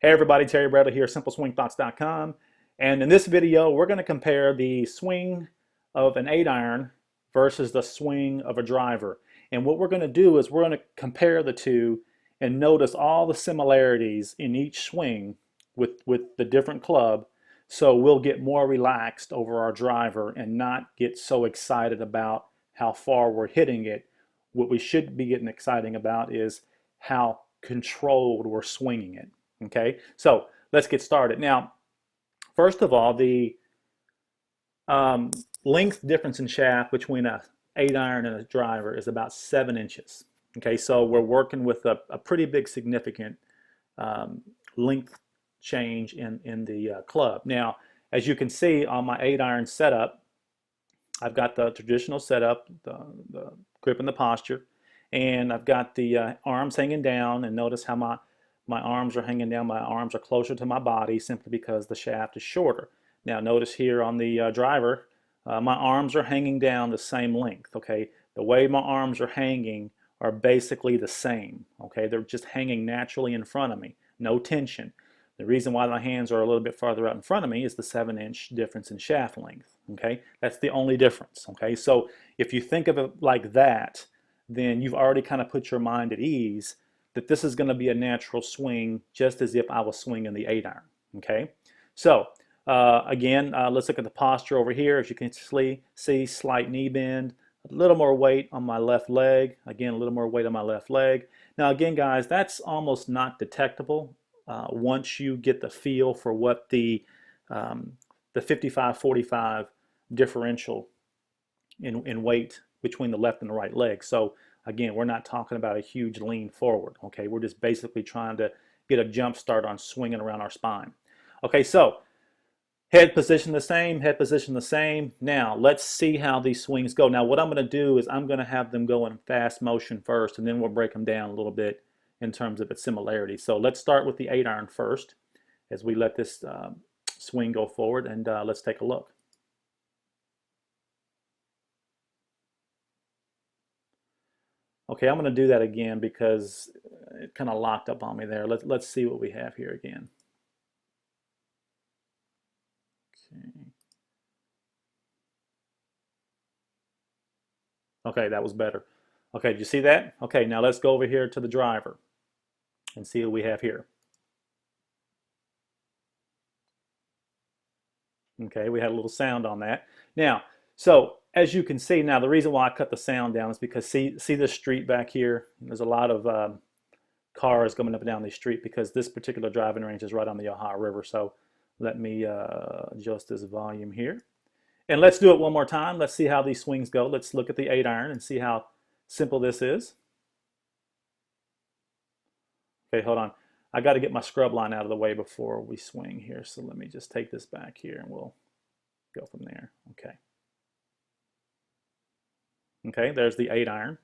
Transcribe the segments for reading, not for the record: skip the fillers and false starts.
Hey everybody, Terry Bradley here, simpleswingthoughts.com. And in this video, we're going to compare the swing of an 8-iron versus the swing of a driver. And what we're going to do is we're going to compare the two and notice all the similarities in each swing with the different club. So we'll get more relaxed over our driver and not get so excited about how far we're hitting it. What we should be getting excited about is how controlled we're swinging it. Okay, so let's get started. Now, first of all, the length difference in shaft between a 8-iron and a driver is about 7 inches. Okay, so we're working with a pretty big significant length change in the club. Now, as you can see on my 8-iron setup, I've got the traditional setup, the grip and the posture, and I've got the arms hanging down, and notice how my arms are hanging down. My arms are closer to my body simply because the shaft is shorter. Now notice here on the driver, my arms are hanging down the same length, okay? The way my arms are hanging are basically the same, okay? They're just hanging naturally in front of me, no tension. The reason why my hands are a little bit farther out in front of me is the 7-inch difference in shaft length, okay? That's the only difference, okay? So if you think of it like that, then you've already kind of put your mind at ease that this is going to be a natural swing just as if I was swinging the 8-iron, okay? So again, let's look at the posture over here. As you can see, slight knee bend, a little more weight on my left leg. Again, a little more weight on my left leg. Now again, guys, that's almost not detectable once you get the feel for what the 55-45 differential in weight between the left and the right leg. So again, we're not talking about a huge lean forward, okay? We're just basically trying to get a jump start on swinging around our spine. Okay, so head position the same, head position the same. Now, let's see how these swings go. Now, what I'm going to do is I'm going to have them go in fast motion first, and then we'll break them down a little bit in terms of its similarity. So let's start with the 8-iron first as we let this swing go forward, and let's take a look. Okay, I'm going to do that again because it kind of locked up on me there. Let's see what we have here again. Okay. Okay, that was better. Okay, did you see that? Okay, now let's go over here to the driver and see what we have here. Okay, we had a little sound on that. Now, so as you can see, now the reason why I cut the sound down is because see this street back here? There's a lot of cars coming up and down the street because this particular driving range is right on the Ohio River. So let me adjust this volume here. And let's do it one more time. Let's see how these swings go. Let's look at the 8-iron and see how simple this is. Okay, hold on. I got to get my scrub line out of the way before we swing here. So let me just take this back here and we'll go from there. Okay. Okay, there's the 8-iron.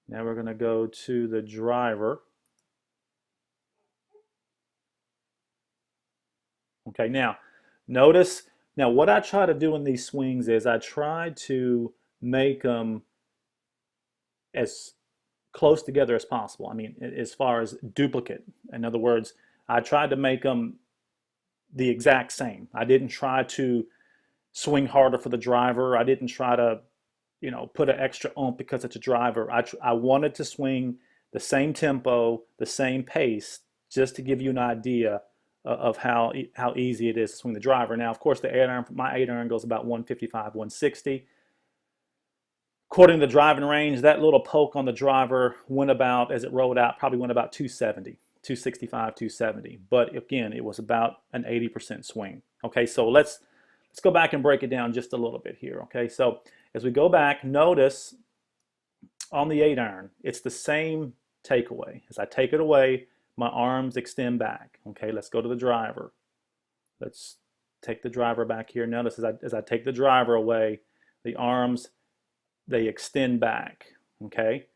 Now we're going to go to the driver. Okay, now notice, now what I try to do in these swings is I try to make them as close together as possible. I mean, as far as duplicate. In other words, I tried to make them the exact same. I didn't try to swing harder for the driver. I didn't try to, you know, put an extra oomph because it's a driver. I wanted to swing the same tempo, the same pace, just to give you an idea of how easy it is to swing the driver. Now, of course, the 8-iron, my 8-iron goes about 155, 160. According to the driving range, that little poke on the driver went about, as it rolled out, probably went about 270, 265, 270. But again, it was about an 80% swing. Okay, so let's go back and break it down just a little bit here. Okay, so as we go back, notice on the 8-iron, it's the same takeaway. As I take it away, my arms extend back. Okay, let's go to the driver. Let's take the driver back here. Notice as I take the driver away, the arms, they extend back. Okay,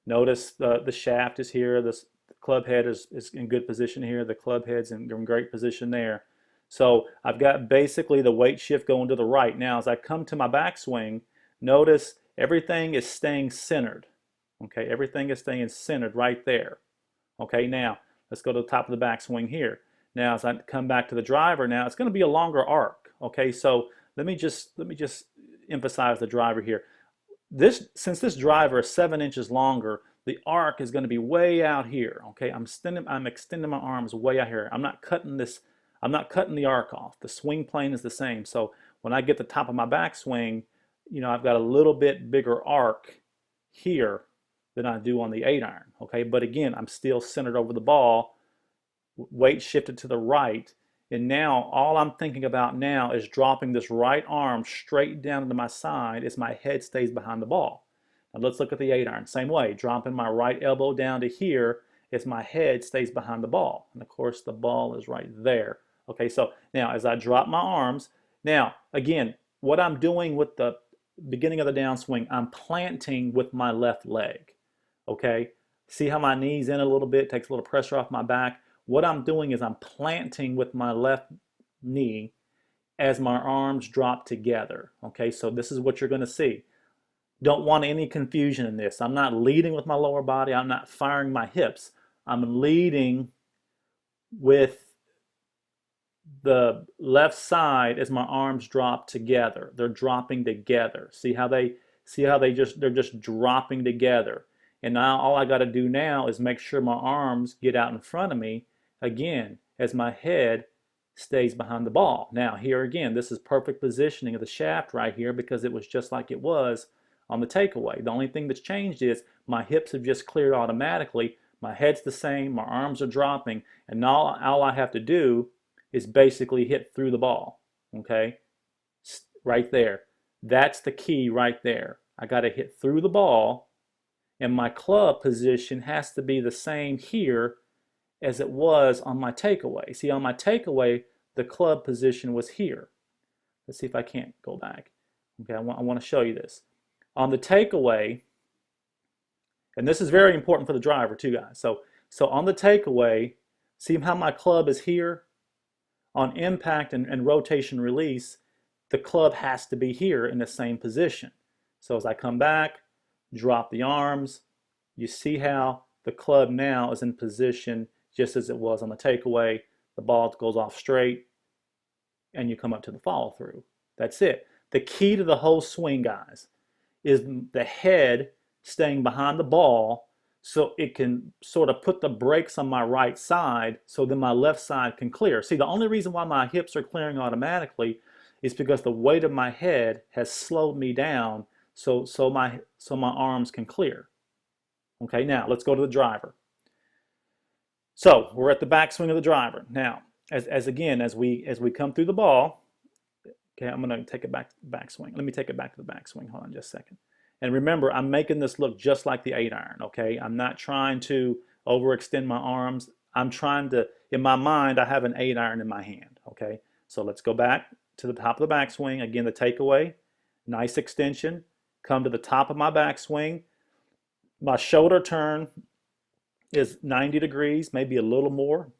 notice the shaft is here. The club head is in good position here. The club head's in great position there. So I've got basically the weight shift going to the right. Now as I come to my backswing, notice everything is staying centered. Okay, everything is staying centered right there. Okay, now Let's go to the top of the backswing here. Now, as I come back to the driver, now it's going to be a longer arc. Okay, so let me just emphasize the driver here. Since this driver is 7 inches longer, the arc is going to be way out here. Okay, I'm extending my arms way out here. I'm not cutting the arc off. The swing plane is the same. So when I get the top of my backswing, I've got a little bit bigger arc here than I do on the 8-iron. Okay, but again, I'm still centered over the ball, weight shifted to the right, and now all I'm thinking about now is dropping this right arm straight down to my side as my head stays behind the ball. Now let's look at the 8-iron. Same way, dropping my right elbow down to here as my head stays behind the ball. And of course, the ball is right there. Okay, so now as I drop my arms, now again, what I'm doing with the beginning of the downswing, I'm planting with my left leg. Okay, see how my knee's in a little bit, takes a little pressure off my back. What I'm doing is I'm planting with my left knee as my arms drop together. Okay, so this is what you're going to see. Don't want any confusion in this. I'm not leading with my lower body. I'm not firing my hips. I'm leading with the left side as my arms drop together. They're dropping together. They're just dropping together. And now all I got to do now is make sure my arms get out in front of me again as my head stays behind the ball. Now here again, this is perfect positioning of the shaft right here because it was just like it was on the takeaway. The only thing that's changed is my hips have just cleared automatically. My head's the same, my arms are dropping, and now all I have to do is basically hit through the ball. Okay, right there. That's the key right there. I got to hit through the ball, and my club position has to be the same here as it was on my takeaway. See, on my takeaway, the club position was here. Let's see if I can't go back. Okay, I want to show you this. On the takeaway, and this is very important for the driver too, guys. So on the takeaway, see how my club is here? On impact and rotation release, the club has to be here in the same position. So as I come back, drop the arms, you see how the club now is in position just as it was on the takeaway. The ball goes off straight and you come up to the follow through. That's it. The key to the whole swing, guys, is the head staying behind the ball so it can sort of put the brakes on my right side so then my left side can clear. See, the only reason why my hips are clearing automatically is because the weight of my head has slowed me down so my arms can clear. Okay, now let's go to the driver. So we're at the backswing of the driver. Now, as we come through the ball, okay, I'm going to take it back to the backswing. Let me take it back to the backswing. Hold on just a second. And remember, I'm making this look just like the 8-iron, okay? I'm not trying to overextend my arms. I'm trying to, in my mind, I have an 8-iron in my hand, okay? So let's go back to the top of the backswing. Again, the takeaway, nice extension. Come to the top of my backswing. My shoulder turn is 90 degrees, maybe a little more.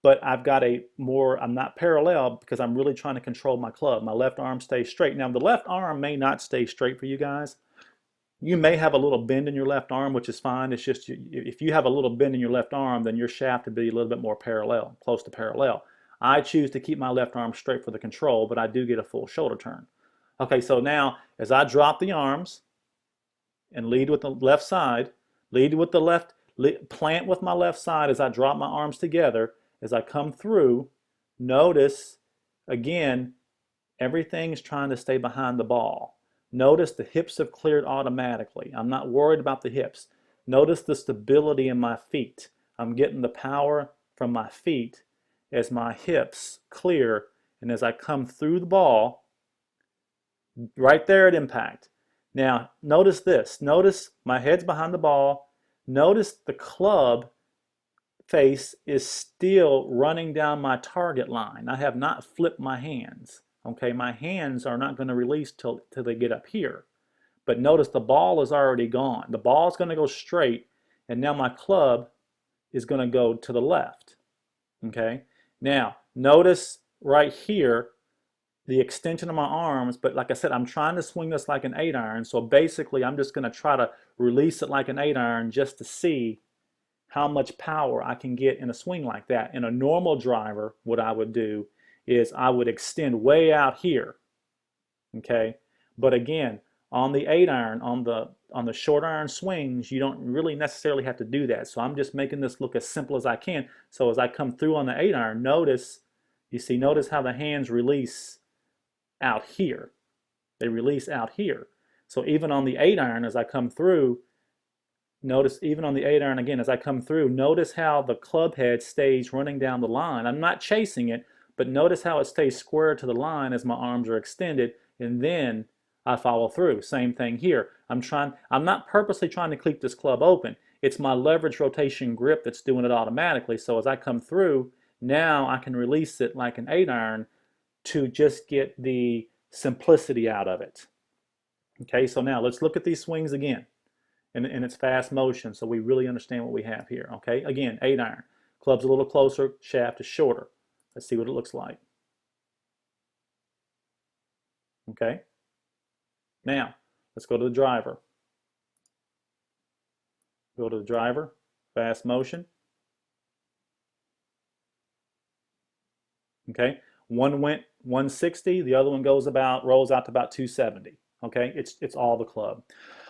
But I've got I'm not parallel because I'm really trying to control my club. My left arm stays straight. Now, the left arm may not stay straight for you guys. You may have a little bend in your left arm, which is fine. It's just if you have a little bend in your left arm, then your shaft would be a little bit more parallel, close to parallel. I choose to keep my left arm straight for the control, but I do get a full shoulder turn. Okay, so now as I drop the arms and lead with the left side, lead with the left, plant with my left side as I drop my arms together, as I come through, notice, again, everything's trying to stay behind the ball. Notice the hips have cleared automatically. I'm not worried about the hips. Notice the stability in my feet. I'm getting the power from my feet as my hips clear, and as I come through the ball, right there at impact. Now, notice this. Notice my head's behind the ball. Notice the club face is still running down my target line. I have not flipped my hands. Okay, my hands are not going to release till they get up here. But notice the ball is already gone. The ball is going to go straight, and now my club is going to go to the left. Okay, now notice right here the extension of my arms, but like I said, I'm trying to swing this like an 8-iron, so basically I'm just going to try to release it like an 8-iron just to see how much power I can get in a swing like that. In a normal driver, what I would do is I would extend way out here, okay? But again, on the 8-iron, on the short iron swings, you don't really necessarily have to do that. So I'm just making this look as simple as I can. So as I come through on the 8-iron, notice how the hands release out here. They release out here. So even on the 8-iron, as I come through, notice even on the 8-iron again, as I come through, notice how the club head stays running down the line. I'm not chasing it, but notice how it stays square to the line as my arms are extended, and then I follow through. Same thing here. I'm not purposely trying to keep this club open. It's my leverage rotation grip that's doing it automatically. So as I come through, now I can release it like an 8-iron to just get the simplicity out of it. Okay, so now let's look at these swings again in its fast motion so we really understand what we have here. Okay, again, 8-iron. Club's a little closer, shaft is shorter. Let's see what it looks like. Okay, now let's go to the driver. Go to the driver, fast motion. Okay, one went 160, the other one rolls out to about 270. Okay, it's all the club.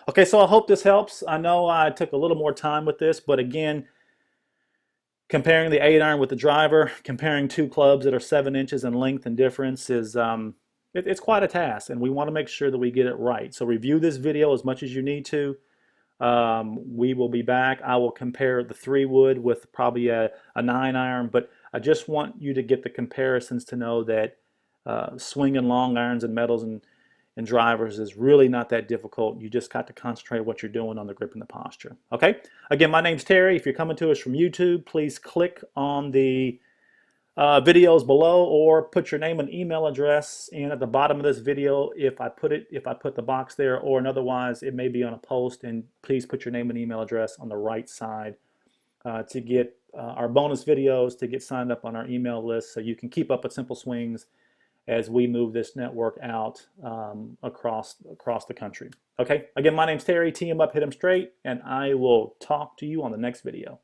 Okay, so I hope this helps. I know I took a little more time with this, but again, comparing the 8-iron with the driver, comparing two clubs that are 7 inches in length and difference is it's quite a task, and we want to make sure that we get it right. So review this video as much as you need to. We will be back. I will compare the 3-wood with probably a 9-iron, but I just want you to get the comparisons to know that swinging long irons and metals and drivers is really not that difficult. You just got to concentrate on what you're doing on the grip and the posture. Okay? Again, my name's Terry. If you're coming to us from YouTube, please click on the videos below or put your name and email address in at the bottom of this video if I put the box there, or otherwise it may be on a post, and please put your name and email address on the right side to get our bonus videos, to get signed up on our email list so you can keep up with Simple Swings as we move this network out across the country. Okay, again, my name's Terry. Tee 'em up, hit 'em straight, and I will talk to you on the next video.